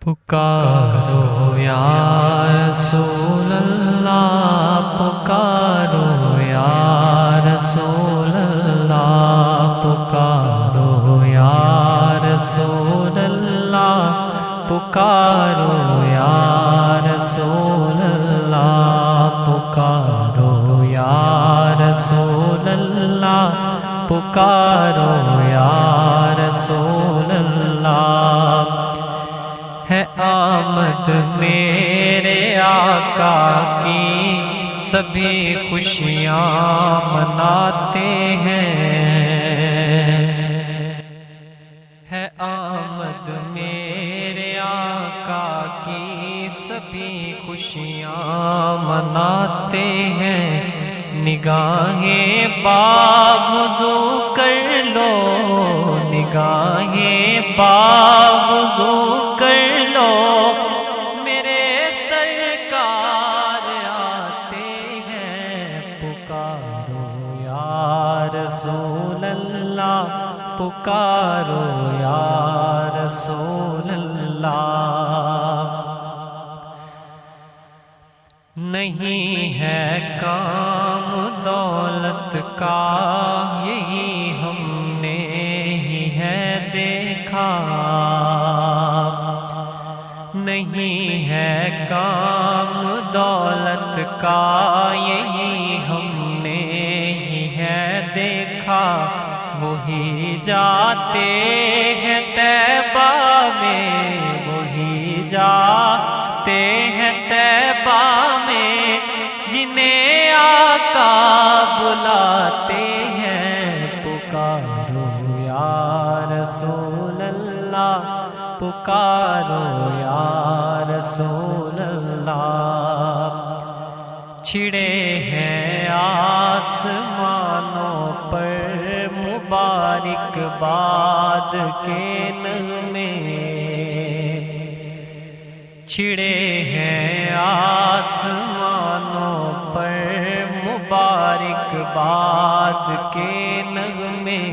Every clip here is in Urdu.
پکارو یا رسول اللہ، پکارو یا رسول اللہ، پکارو یا رسول اللہ، پکارو یا رسول اللہ، پکارو یا رسول اللہ، پکارو یا رسول اللہ۔ ہے آمد میرے آقا کی، سبھی خوشیاں مناتے ہیں۔ ہے آمد میرے آقا کی، سبھی خوشیاں مناتے ہیں۔ نگاہیں باوضو کر لو، نگاہیں باوضو کر لو، میرے سرکار آتے ہیں۔ پکارو یا رسول اللہ، پکارو یا رسول اللہ۔ نہیں ہے کام دولت کا، یہی ہم نے ہی ہے دیکھا۔ نہیں ہے کام دولت کا، یہی ہم نے ہی ہے دیکھا۔ وہی جاتے ہیں طیبہ میں، وہی جاتے ہیں طیبہ میں، جنہیں آقا بلاتے ہیں۔ پکارو یا رسول اللہ، پکارو یا رسول اللہ۔ چھڑے ہیں آسمانوں پر مبارک باد کے نغمے، چھڑے ہیں آسمانوں پر مبارک باد کے نغمے۔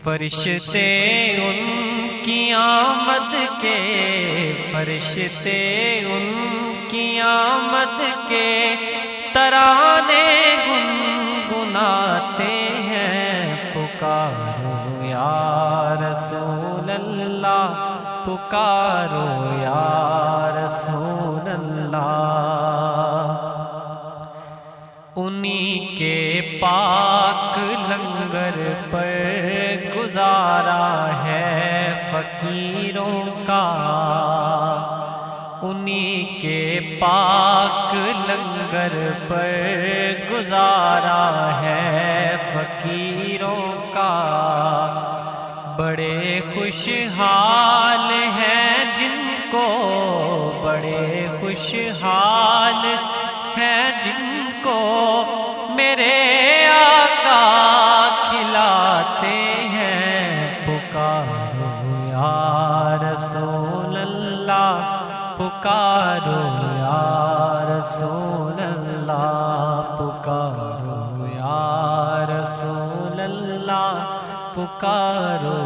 فرشتے ان کی آمد کے، فرشتے ان کی آمد کے ترانے گنگناتے ہیں۔ پکارو یا رسول اللہ، پکارو یا رسول اللہ۔ انہی کے پاک لنگر پر گزارا ہے فقیروں کا، انہی کے پاک لنگر پر گزارا ہے فقیروں کا۔ بڑے خوشحال ہیں جن کو، بڑے خوشحال ہیں جن کو میرے آقا کھلاتے ہیں۔ پکارو یا رسول اللہ، پکارو یا رسول اللہ، پکارو یا رسول اللہ، پکارو